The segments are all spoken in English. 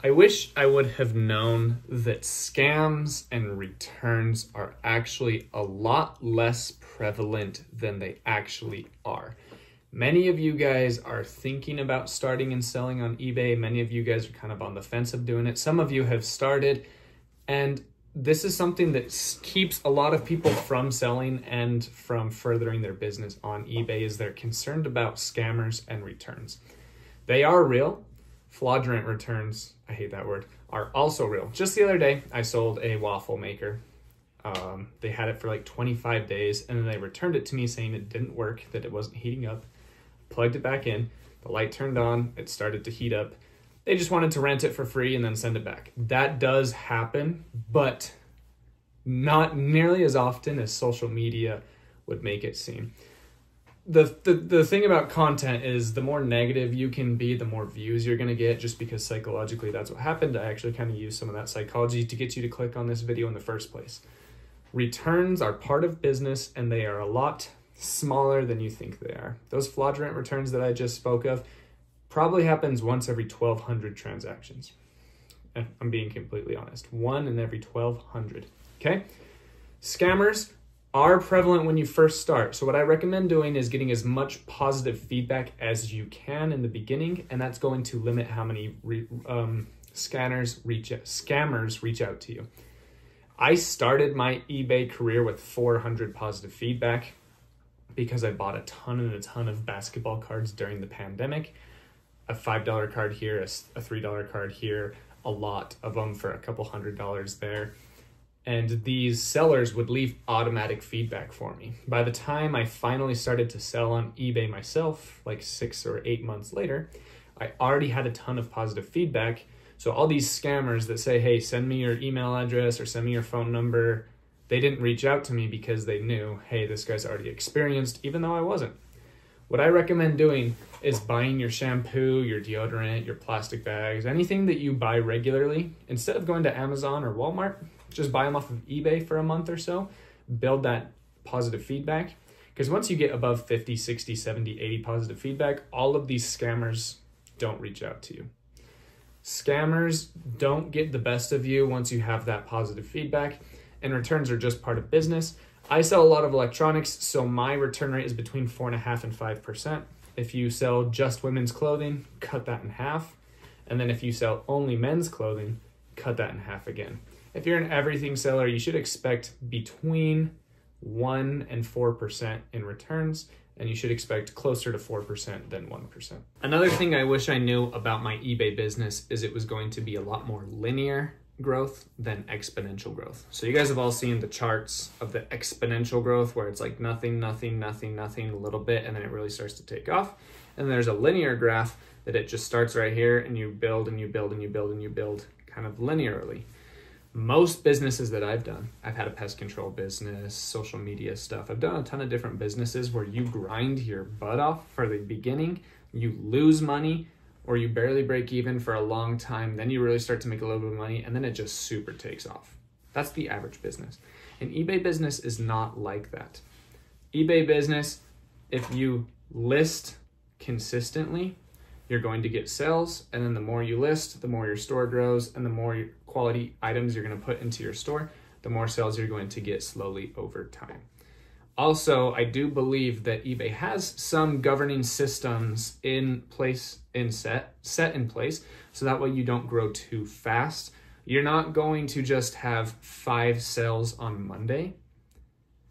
I wish I would have known that scams and returns are actually a lot less prevalent than they actually are. Many of you guys are thinking about starting and selling on eBay. Many of you guys are kind of on the fence of doing it. Some of you have started, and this is something that keeps a lot of people from selling and from furthering their business on eBay, is they're concerned about scammers and returns. They are real. Fraudulent returns, I hate that word, are also real. Just the other day, I sold a waffle maker. They had it for like 25 days, and then they returned it to me saying it didn't work, that it wasn't heating up. Plugged it back in, the light turned on, it started to heat up. They just wanted to rent it for free and then send it back. That does happen, but not nearly as often as social media would make it seem. The thing about content is the more negative you can be, the more views you're going to get, just because psychologically that's what happened. I actually kind of used some of that psychology to get you to click on this video in the first place. Returns are part of business, and they are a lot smaller than you think they are. Those fraudulent returns that I just spoke of probably happens once every 1,200 transactions. I'm being completely honest. 1 in every 1,200. Okay? Scammers are prevalent when you first start. So what I recommend doing is getting as much positive feedback as you can in the beginning, and that's going to limit how many scammers reach out to you. I started my eBay career with 400 positive feedback because I bought a ton of basketball cards during the pandemic. A $5 card here, a $3 card here, a lot of them for a couple $100 there. And these sellers would leave automatic feedback for me. By the time I finally started to sell on eBay myself, like 6 or 8 months later, I already had a ton of positive feedback. So all these scammers that say, hey, send me your email address or send me your phone number, they didn't reach out to me because they knew, hey, this guy's already experienced, even though I wasn't. What I recommend doing is buying your shampoo, your deodorant, your plastic bags, anything that you buy regularly. Instead of going to Amazon or Walmart, just buy them off of eBay for a month or so, build that positive feedback. Because once you get above 50, 60, 70, 80 positive feedback, all of these scammers don't reach out to you. Scammers don't get the best of you once you have that positive feedback, and returns are just part of business. I sell a lot of electronics, so my return rate is between 4.5% and 5%. If you sell just women's clothing, cut that in half. And then if you sell only men's clothing, cut that in half again. If you're an everything seller, you should expect between 1% and 4% in returns, and you should expect closer to 4% than 1%. Another thing I wish I knew about my eBay business is it was going to be a lot more linear growth than exponential growth. So you guys have all seen the charts of the exponential growth where it's like nothing, nothing, nothing, nothing, a little bit, and then it really starts to take off. And there's a linear graph that it just starts right here, and you build and you build and you build and you build kind of linearly. Most businesses that I've done, I've had a pest control business, social media stuff. I've done a ton of different businesses where you grind your butt off for the beginning, you lose money, or you barely break even for a long time, then you really start to make a little bit of money, and then it just super takes off. That's the average business. An eBay business is not like that. eBay business, if you list consistently, you're going to get sales, and then the more you list, the more your store grows, and the more quality items you're going to put into your store, the more sales you're going to get slowly over time. Also, I do believe that eBay has some governing systems in place, set in place, so that way you don't grow too fast. You're not going to just have 5 sales on Monday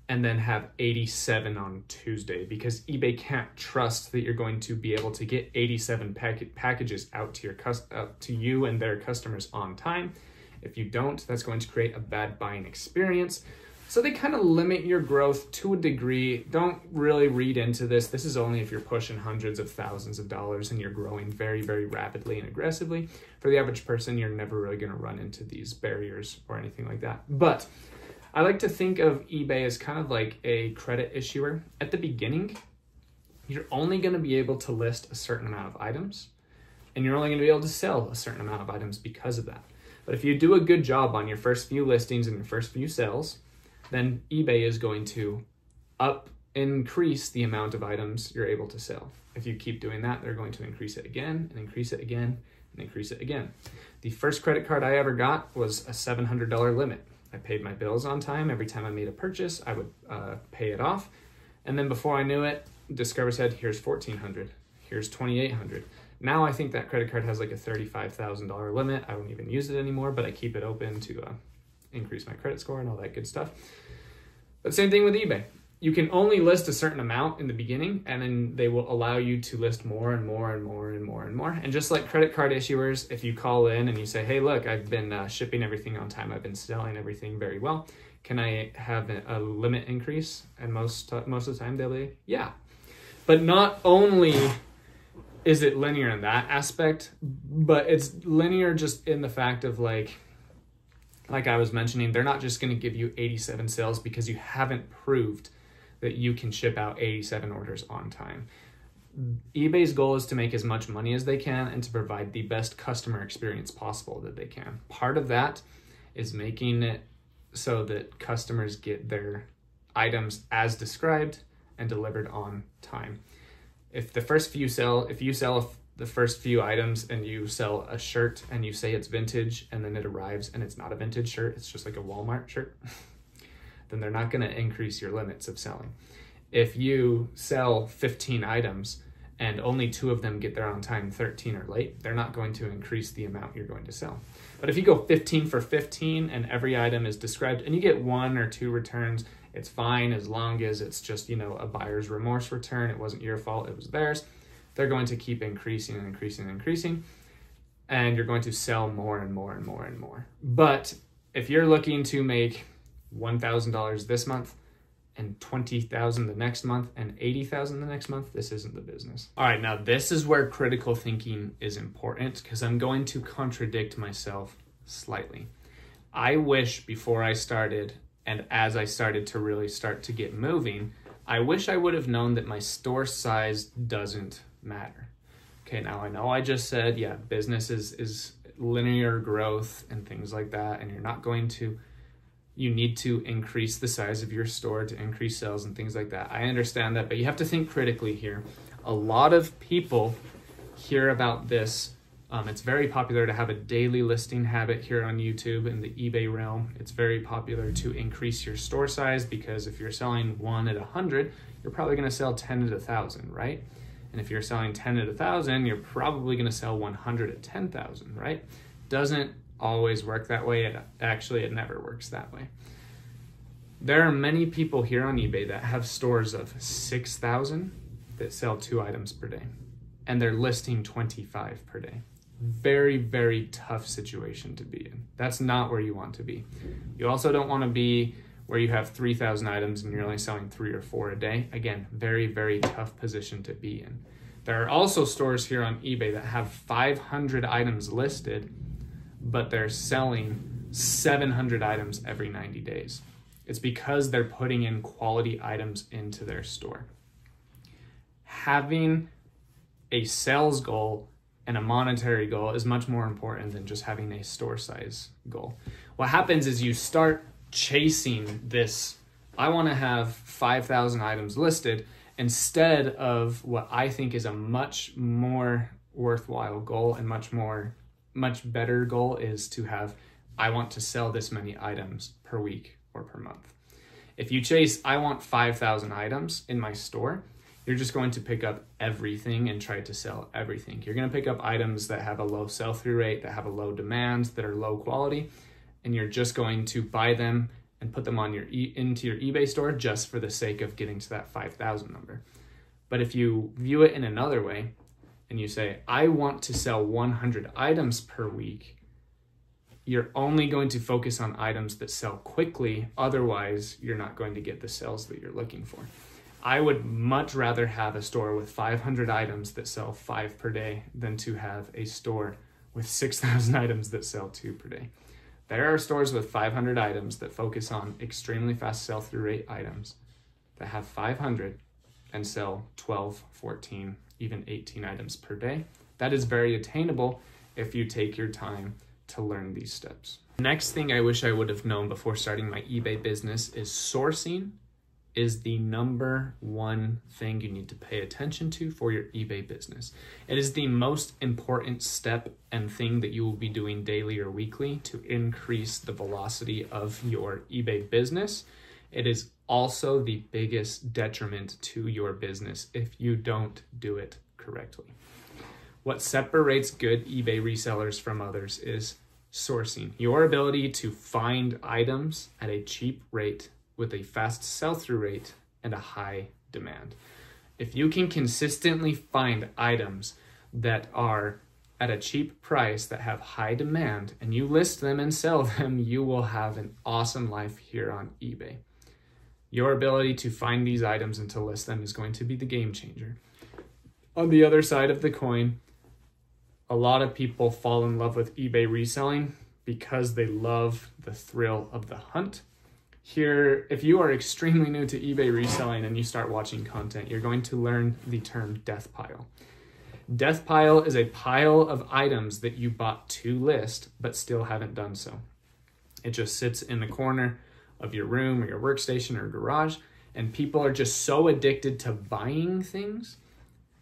and then have 87 on Tuesday, because eBay can't trust that you're going to be able to get 87 packages out to you and their customers on time. If you don't, that's going to create a bad buying experience. So they kind of limit your growth to a degree. Don't really read into this. This is only if you're pushing hundreds of thousands of dollars and you're growing very, very rapidly and aggressively. For the average person, you're never really going to run into these barriers or anything like that. But I like to think of eBay as kind of like a credit issuer. At the beginning, you're only going to be able to list a certain amount of items, and you're only going to be able to sell a certain amount of items because of that. But if you do a good job on your first few listings and your first few sales, then eBay is going to increase the amount of items you're able to sell. If you keep doing that, they're going to increase it again and increase it again and increase it again. The first credit card I ever got was a $700 limit. I paid my bills on time. Every time I made a purchase, I would pay it off. And then before I knew it, Discover said, here's $1,400, here's $2,800. Now I think that credit card has like a $35,000 limit. I don't even use it anymore, but I keep it open to increase my credit score and all that good stuff. But same thing with eBay. You can only list a certain amount in the beginning, and then they will allow you to list more and more and more and more and more. And just like credit card issuers, if you call in and you say, hey, look, I've been shipping everything on time. I've been selling everything very well. Can I have a limit increase? And most of the time they'll be, yeah. But not only is it linear in that aspect, but it's linear just in the fact of like I was mentioning, they're not just going to give you 87 sales because you haven't proved that you can ship out 87 orders on time. eBay's goal is to make as much money as they can and to provide the best customer experience possible that they can. Part of that is making it so that customers get their items as described and delivered on time. If you sell the first few items and you sell a shirt and you say it's vintage and then it arrives and it's not a vintage shirt, it's just like a Walmart shirt, then they're not going to increase your limits of selling. If you sell 15 items and only 2 of them get there on time, 13 are late, they're not going to increase the amount you're going to sell. But if you go 15 for 15 and every item is described and you get 1 or 2 returns, it's fine as long as it's just, a buyer's remorse return. It wasn't your fault, it was theirs. They're going to keep increasing and increasing and increasing, and you're going to sell more and more and more and more. But if you're looking to make $1,000 this month and $20,000 the next month and $80,000 the next month, this isn't the business. All right, now this is where critical thinking is important because I'm going to contradict myself slightly. I wish before I started and as I started to really start to get moving, I wish I would have known that my store size doesn't matter. Okay, now I know I just said, yeah, business is linear growth and things like that, and you need to increase the size of your store to increase sales and things like that. I understand that, but you have to think critically here. A lot of people hear about this. It's very popular to have a daily listing habit here on YouTube in the eBay realm. It's very popular to increase your store size because if you're selling 1 at 100, you're probably going to sell 10 at 1,000, right? And if you're selling 10 at 1,000, you're probably going to sell 100 at 10,000, right? Doesn't always work that way. It never works that way. There are many people here on eBay that have stores of 6,000 that sell 2 items per day, and they're listing 25 per day. Very, very tough situation to be in. That's not where you want to be. You also don't want to be where you have 3,000 items and you're only selling 3 or 4 a day. Again, very, very tough position to be in. There are also stores here on eBay that have 500 items listed, but they're selling 700 items every 90 days. It's because they're putting in quality items into their store. Having a sales goal and a monetary goal is much more important than just having a store size goal. What happens is you start chasing this, I want to have 5,000 items listed, instead of what I think is a much more worthwhile goal and much better goal is to have, I want to sell this many items per week or per month. If you chase, I want 5,000 items in my store, you're just going to pick up everything and try to sell everything. You're going to pick up items that have a low sell-through rate, that have a low demand, that are low quality, and you're just going to buy them and put them on into your eBay store just for the sake of getting to that 5,000 number. But if you view it in another way and you say, I want to sell 100 items per week, you're only going to focus on items that sell quickly. Otherwise, you're not going to get the sales that you're looking for. I would much rather have a store with 500 items that sell 5 per day than to have a store with 6,000 items that sell 2 per day. There are stores with 500 items that focus on extremely fast sell-through rate items that have 500 and sell 12, 14, even 18 items per day. That is very attainable if you take your time to learn these steps. Next thing I wish I would have known before starting my eBay business is sourcing is the number one thing you need to pay attention to for your eBay business. It is the most important step and thing that you will be doing daily or weekly to increase the velocity of your eBay business. It is also the biggest detriment to your business if you don't do it correctly. What separates good eBay resellers from others is sourcing. Your ability to find items at a cheap rate with a fast sell-through rate and a high demand. If you can consistently find items that are at a cheap price that have high demand and you list them and sell them, you will have an awesome life here on eBay. Your ability to find these items and to list them is going to be the game changer. On the other side of the coin, a lot of people fall in love with eBay reselling because they love the thrill of the hunt. Here, if you are extremely new to eBay reselling and you start watching content, you're going to learn the term death pile. Death pile is a pile of items that you bought to list but still haven't done so. It just sits in the corner of your room or your workstation or garage, and people are just so addicted to buying things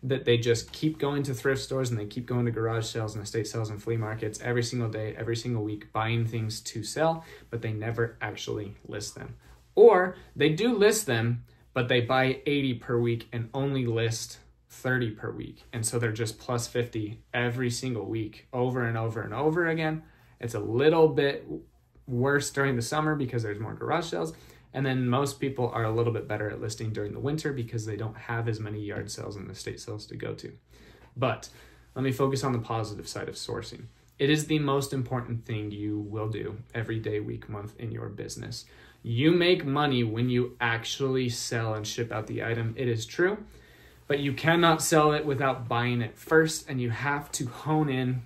that they just keep going to thrift stores and they keep going to garage sales and estate sales and flea markets every single day, every single week, buying things to sell, but they never actually list them. Or they do list them, but they buy 80 per week and only list 30 per week. And so they're just plus 50 every single week, over and over and over again. It's a little bit worse during the summer because there's more garage sales. And then most people are a little bit better at listing during the winter because they don't have as many yard sales and estate sales to go to. But let me focus on the positive side of sourcing. It is the most important thing you will do every day, week, month in your business. You make money when you actually sell and ship out the item. It is true, but you cannot sell it without buying it first, and you have to hone in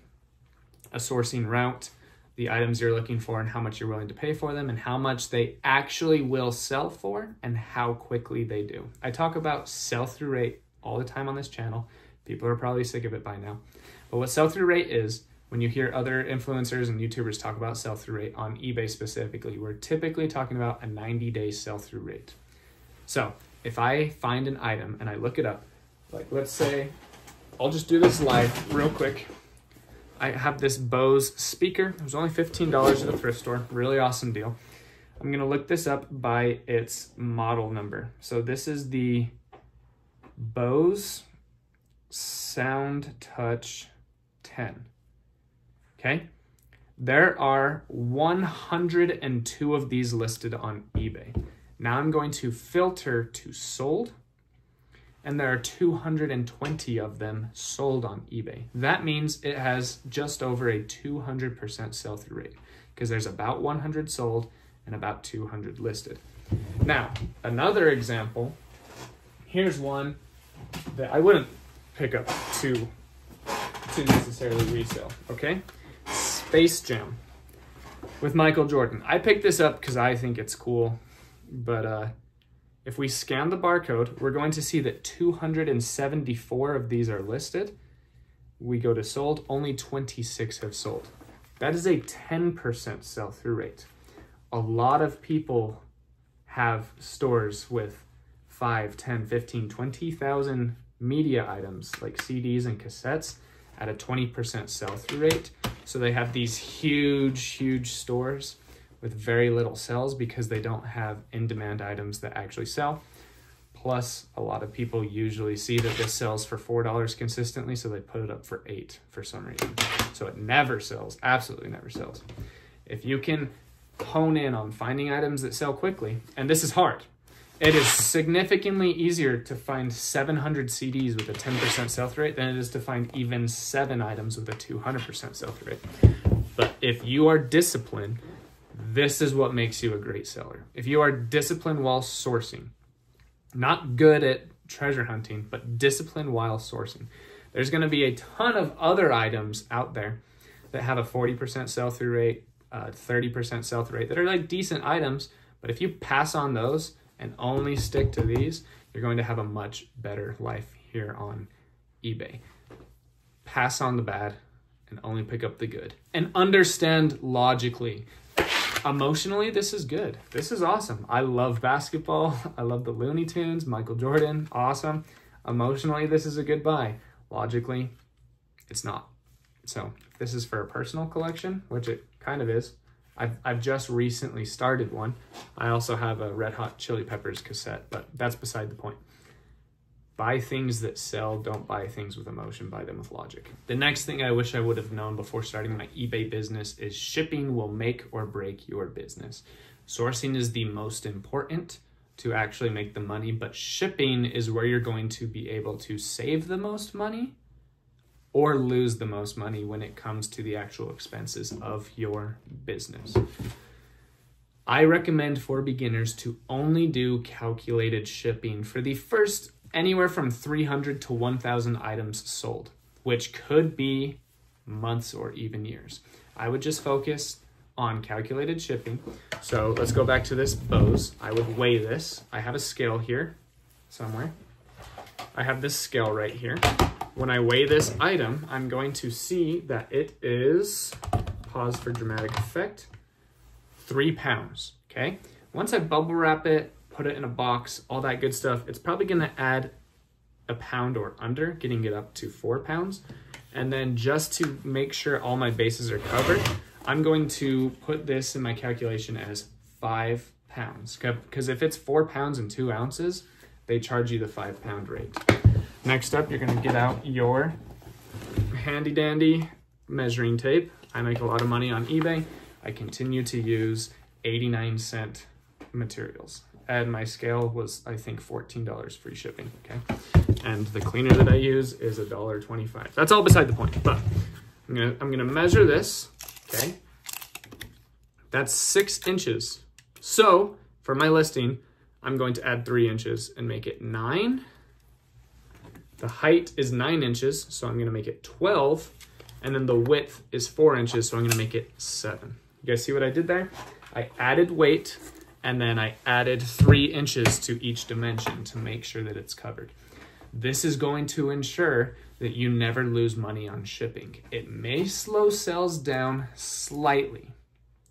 a sourcing route, the items you're looking for and how much you're willing to pay for them and how much they actually will sell for and how quickly they do. I talk about sell-through rate all the time on this channel. People are probably sick of it by now. But what sell-through rate is, when you hear other influencers and YouTubers talk about sell-through rate on eBay specifically, we're typically talking about a 90-day sell-through rate. So if I find an item and I look it up, like let's say, I'll just do this live real quick. I have this Bose speaker. It was only $15 at a thrift store. Really awesome deal. I'm going to look this up by its model number. So this is the Bose SoundTouch 10. Okay. There are 102 of these listed on eBay. Now I'm going to filter to sold, and there are 220 of them sold on eBay. That means it has just over a 200% sell-through rate because there's about 100 sold and about 200 listed. Now, another example, here's one that I wouldn't pick up to necessarily resell, okay? Space Jam with Michael Jordan. I picked this up because I think it's cool, but if we scan the barcode, we're going to see that 274 of these are listed. We go to sold, only 26 have sold. That is a 10% sell-through rate. A lot of people have stores with 5, 10, 15, 20,000 media items like CDs and cassettes at a 20% sell-through rate. So they have these huge stores with very little sales because they don't have in-demand items that actually sell. Plus, a lot of people usually see that this sells for $4 consistently, so they put it up for $8 for some reason. So it never sells, absolutely never sells. If you can hone in on finding items that sell quickly, and this is hard, it is significantly easier to find 700 CDs with a 10% sell-through rate than it is to find even 7 items with a 200% sell-through rate. But if you are disciplined, this is what makes you a great seller. If you are disciplined while sourcing, not good at treasure hunting, but disciplined while sourcing, there's going to be a ton of other items out there that have a 40% sell-through rate, 30% sell-through rate that are like decent items. But if you pass on those and only stick to these, you're going to have a much better life here on eBay. Pass on the bad and only pick up the good. And understand logically, Emotionally, this is good. This is awesome. I love basketball. I love the Looney Tunes, Michael Jordan, awesome. Emotionally, this is a good buy. Logically, it's not. So if this is for a personal collection, which it kind of is. I've just recently started one. I also have a Red Hot Chili Peppers cassette, but that's beside the point. Buy things that sell, don't buy things with emotion, buy them with logic. The next thing I wish I would have known before starting my eBay business is shipping will make or break your business. Sourcing is the most important to actually make the money, but shipping is where you're going to be able to save the most money or lose the most money when it comes to the actual expenses of your business. I recommend for beginners to only do calculated shipping for the first anywhere from 300 to 1,000 items sold, which could be months or even years. I would just focus on calculated shipping. So let's go back to this Bose. I would weigh this. I have a scale here somewhere. I have this scale right here. When I weigh this item, I'm going to see that it is, pause for dramatic effect, 3 pounds, okay? Once I bubble wrap it, put it in a box, all that good stuff, it's probably gonna add a pound or under, getting it up to 4 pounds. And then just to make sure all my bases are covered, I'm going to put this in my calculation as 5 pounds. Because if it's 4 pounds and 2 ounces, they charge you the 5 pound rate. Next up, you're gonna get out your handy dandy measuring tape. I make a lot of money on eBay. I continue to use 89-cent materials. And my scale was, I think, $14 free shipping, okay? And the cleaner that I use is $1.25. That's all beside the point, but I'm gonna measure this, okay? That's 6 inches. So for my listing, I'm going to add 3 inches and make it 9. The height is 9 inches, so I'm gonna make it 12. And then the width is 4 inches, so I'm gonna make it 7. You guys see what I did there? I added weight, and then I added 3 inches to each dimension to make sure that it's covered. This is going to ensure that you never lose money on shipping. It may slow sales down slightly,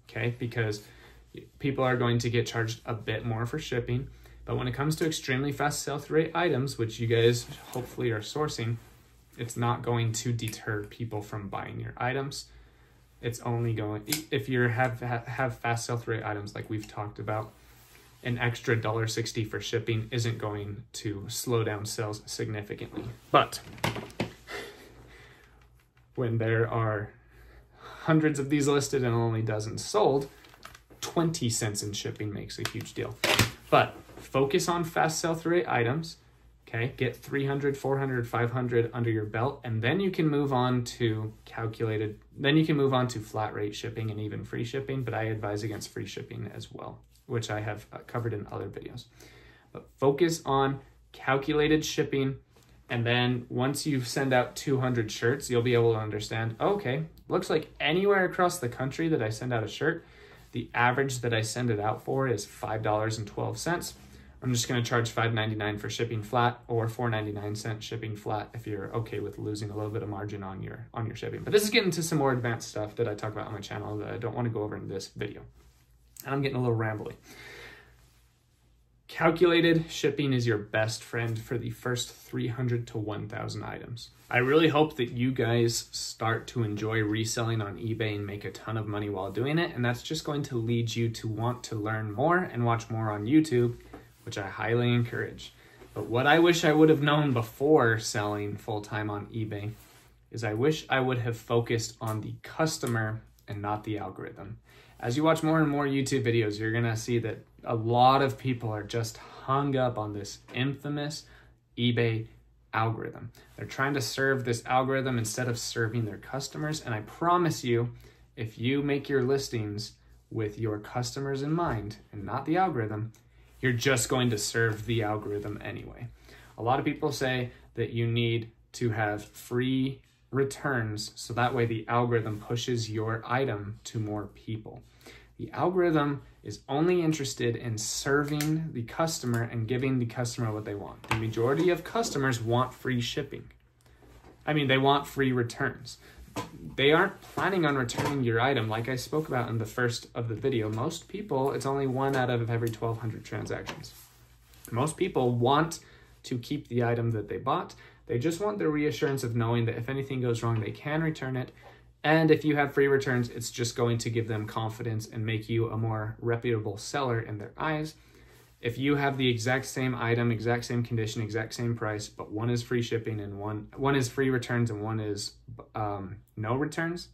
okay? Because people are going to get charged a bit more for shipping. But when it comes to extremely fast sell-through rate items, which you guys hopefully are sourcing, it's not going to deter people from buying your items. It's only going, if you have fast sell-through rate items like we've talked about, an extra $1.60 for shipping isn't going to slow down sales significantly. But when there are hundreds of these listed and only dozens sold, 20 cents in shipping makes a huge deal. But focus on fast sell-through rate items, okay? Get 300, 400, 500 under your belt, and then you can move on to calculated, then you can move on to flat rate shipping and even free shipping, but I advise against free shipping as well, which I have covered in other videos. But focus on calculated shipping, and then once you send out 200 shirts, you'll be able to understand, okay, looks like anywhere across the country that I send out a shirt, the average that I send it out for is $5.12. I'm just gonna charge $5.99 for shipping flat, or $4.99 shipping flat if you're okay with losing a little bit of margin on your shipping. But this is getting to some more advanced stuff that I talk about on my channel that I don't want to go over in this video. And I'm getting a little rambly. Calculated shipping is your best friend for the first 300 to 1,000 items. I really hope that you guys start to enjoy reselling on eBay and make a ton of money while doing it, and that's just going to lead you to want to learn more and watch more on YouTube, which I highly encourage. But what I wish I would have known before selling full-time on eBay is I wish I would have focused on the customer and not the algorithm. As you watch more and more YouTube videos, you're gonna see that a lot of people are just hung up on this infamous eBay algorithm. They're trying to serve this algorithm instead of serving their customers. And I promise you, if you make your listings with your customers in mind and not the algorithm, you're just going to serve the algorithm anyway. A lot of people say that you need to have free returns so that way the algorithm pushes your item to more people. The algorithm is only interested in serving the customer and giving the customer what they want. The majority of customers want free shipping. I mean, they want free returns. they aren't planning on returning your item. Like I spoke about in the first of the video, most people, it's only 1 out of every 1,200 transactions. Most people want to keep the item that they bought. They just want the reassurance of knowing that if anything goes wrong, they can return it. And if you have free returns, it's just going to give them confidence and make you a more reputable seller in their eyes. If you have the exact same item, exact same condition, exact same price, but one is free shipping and one is free returns and one is no returns,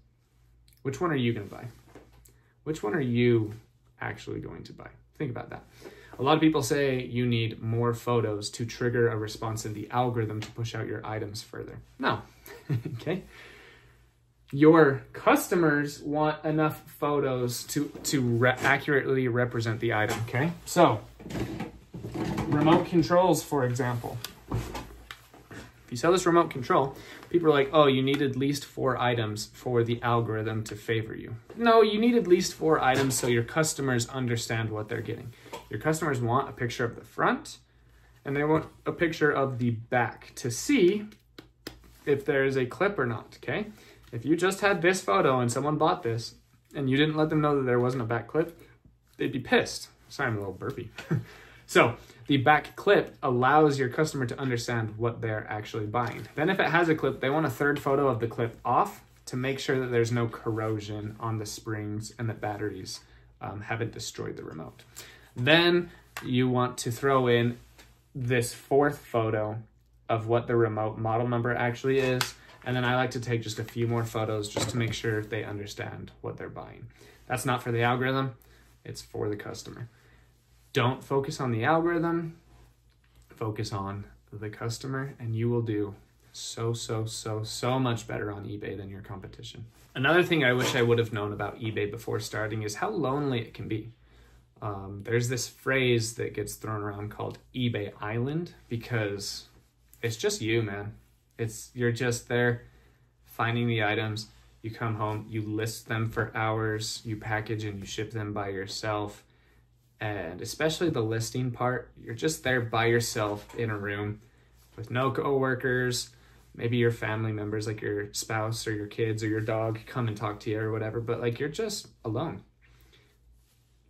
which one are you going to buy? Which one are you actually going to buy? Think about that. A lot of people say you need more photos to trigger a response in the algorithm to push out your items further. No, okay? Your customers want enough photos to accurately represent the item, okay? So, remote controls, for example. If you sell this remote control, people are like, oh, you need at least 4 items for the algorithm to favor you. No, you need at least 4 items so your customers understand what they're getting. Your customers want a picture of the front, and they want a picture of the back to see if there's a clip or not, okay? If you just had this photo and someone bought this, and you didn't let them know that there wasn't a back clip, they'd be pissed. Sorry, I'm a little burpy. So the back clip allows your customer to understand what they're actually buying. Then if it has a clip, they want a third photo of the clip off to make sure that there's no corrosion on the springs and the batteries haven't destroyed the remote. Then you want to throw in this 4th photo of what the remote model number actually is. And then I like to take just a few more photos just to make sure they understand what they're buying. That's not for the algorithm, it's for the customer. Don't focus on the algorithm, focus on the customer, and you will do so much better on eBay than your competition. Another thing I wish I would have known about eBay before starting is how lonely it can be. There's this phrase that gets thrown around called eBay Island because it's just you, man. You're just there finding the items. You come home, you list them for hours, you package and you ship them by yourself. And especially the listing part, you're just there by yourself in a room with no coworkers, maybe your family members like your spouse or your kids or your dog come and talk to you or whatever, but like you're just alone.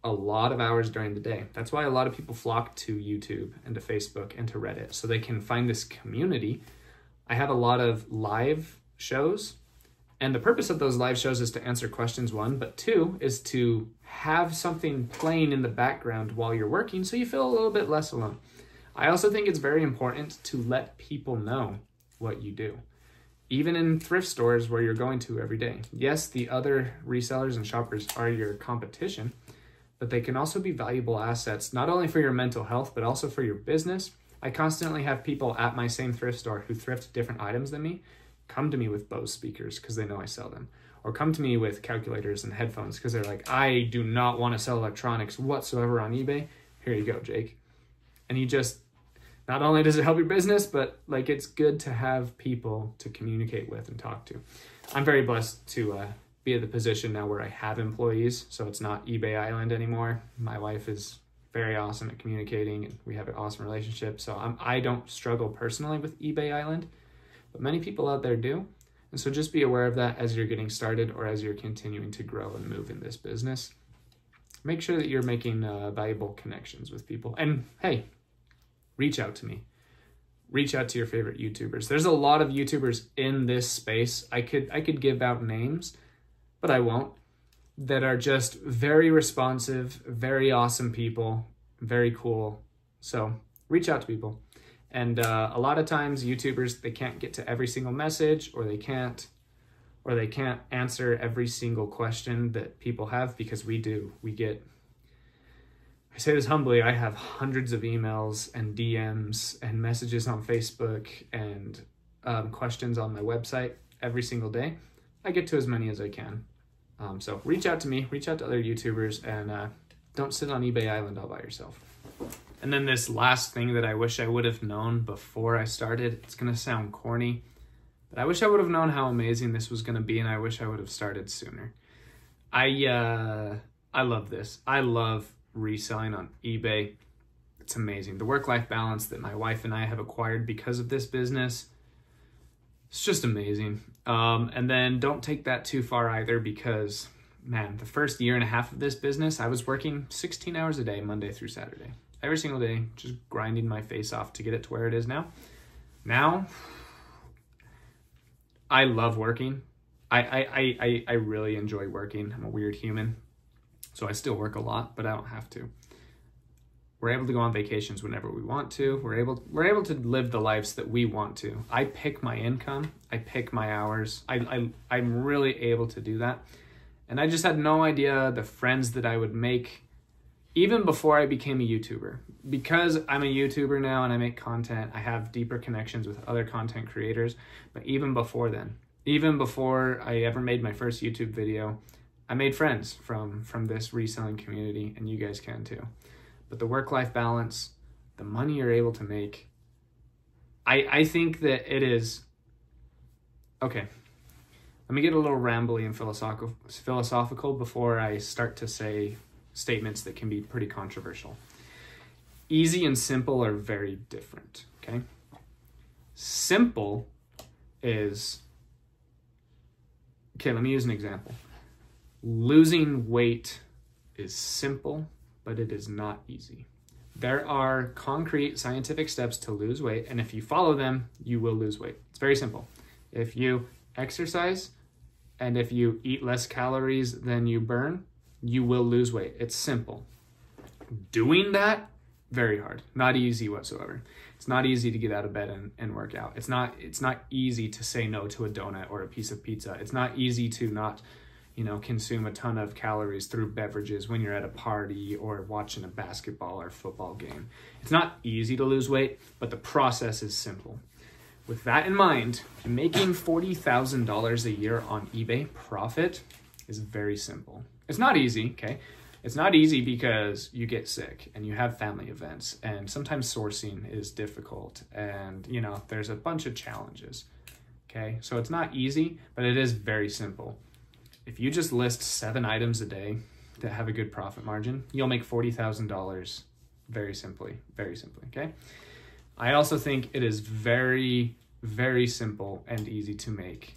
A lot of hours during the day. That's why a lot of people flock to YouTube and to Facebook and to Reddit so they can find this community. I have a lot of live shows, and the purpose of those live shows is to answer questions, 1, but 2 is to have something playing in the background while you're working so you feel a little bit less alone. I also think it's very important to let people know what you do. Even in thrift stores where you're going to every day. Yes, the other resellers and shoppers are your competition, but they can also be valuable assets, not only for your mental health, but also for your business. I constantly have people at my same thrift store who thrift different items than me come to me with Bose speakers because they know I sell them, or come to me with calculators and headphones because they're like, I do not want to sell electronics whatsoever on eBay. Here you go, Jake. And you just, not only does it help your business, but like it's good to have people to communicate with and talk to. I'm very blessed to be at the position now where I have employees, so it's not eBay Island anymore. My wife is very awesome at communicating and we have an awesome relationship. So I don't struggle personally with eBay Island, but many people out there do. And so just be aware of that as you're getting started or as you're continuing to grow and move in this business. Make sure that you're making valuable connections with people. And hey, reach out to me. Reach out to your favorite YouTubers. There's a lot of YouTubers in this space. I could give out names, but I won't, that are just very responsive, very awesome people, very cool. So reach out to people. And a lot of times YouTubers, they can't get to every single message, or they can't answer every single question that people have, because we do. I say this humbly, I have hundreds of emails and DMs and messages on Facebook and questions on my website every single day. I get to as many as I can. So reach out to me, reach out to other YouTubers, and don't sit on eBay Island all by yourself. And then this last thing that I wish I would have known before I started, it's going to sound corny, but I wish I would have known how amazing this was going to be, and I wish I would have started sooner. I love this. I love reselling on eBay. It's amazing. The work-life balance that my wife and I have acquired because of this business, it's just amazing. And then don't take that too far either, because man, the first year and a half of this business, I was working 16 hours a day, Monday through Saturday, every single day, just grinding my face off to get it to where it is now. Now, I love working. I really enjoy working. I'm a weird human, so I still work a lot, but I don't have to. We're able to go on vacations whenever we want to. We're able to live the lives that we want to. I pick my income. I pick my hours. I'm really able to do that. And I just had no idea the friends that I would make even before I became a YouTuber. Because I'm a YouTuber now and I make content, I have deeper connections with other content creators. But even before then, even before I ever made my first YouTube video, I made friends from this reselling community, and you guys can too. But the work-life balance, the money you're able to make, I think that it is... Okay, let me get a little rambly and philosophical before I start to say statements that can be pretty controversial. Easy and simple are very different, okay? Simple is... Okay, let me use an example. Losing weight is simple, but it is not easy. There are concrete scientific steps to lose weight, and if you follow them, you will lose weight. It's very simple. If you exercise and if you eat less calories than you burn, you will lose weight. It's simple. Doing that, very hard. Not easy whatsoever. It's not easy to get out of bed and work out. It's not easy to say no to a donut or a piece of pizza. It's not easy to not consume a ton of calories through beverages when you're at a party or watching a basketball or football game. It's not easy to lose weight, but the process is simple. With that in mind, making $40,000 a year on eBay profit is very simple. It's not easy, okay? It's not easy because you get sick and you have family events, and sometimes sourcing is difficult, and there's a bunch of challenges, okay? So it's not easy, but it is very simple. If you just list 7 items a day that have a good profit margin, you'll make $40,000 very simply, okay? I also think it is very, very simple and easy to make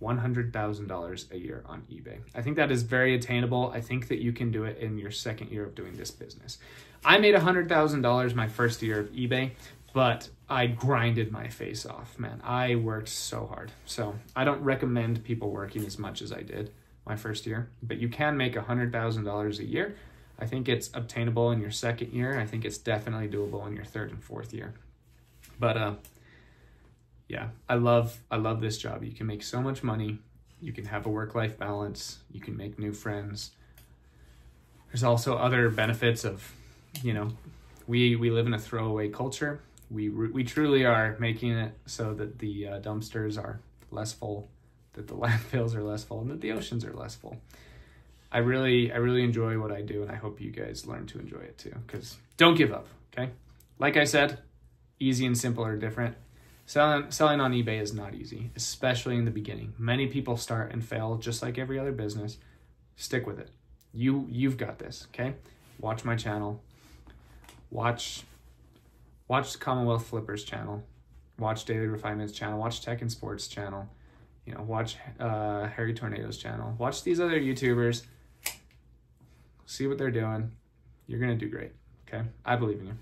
$100,000 a year on eBay. I think that is very attainable. I think that you can do it in your second year of doing this business. I made $100,000 my first year of eBay, but I grinded my face off, man. I worked so hard. So I don't recommend people working as much as I did my first year, but you can make $100,000 a year. I think it's obtainable in your second year. I think it's definitely doable in your third and fourth year. But yeah, I love this job. You can make so much money. You can have a work-life balance. You can make new friends. There's also other benefits of, we live in a throwaway culture. We truly are making it so that the dumpsters are less full, that the landfills are less full, and that the oceans are less full. I really enjoy what I do, and I hope you guys learn to enjoy it too, because don't give up, okay? Like I said, easy and simple are different. Selling on eBay is not easy, especially in the beginning. Many people start and fail just like every other business. Stick with it. You've got this, okay? Watch my channel. Watch Commonwealth Flippers channel. Watch Daily Refinement's channel. Watch Tech and Sports channel. Watch Harry Tornado's channel. Watch these other YouTubers. See what they're doing. You're going to do great, okay? I believe in you.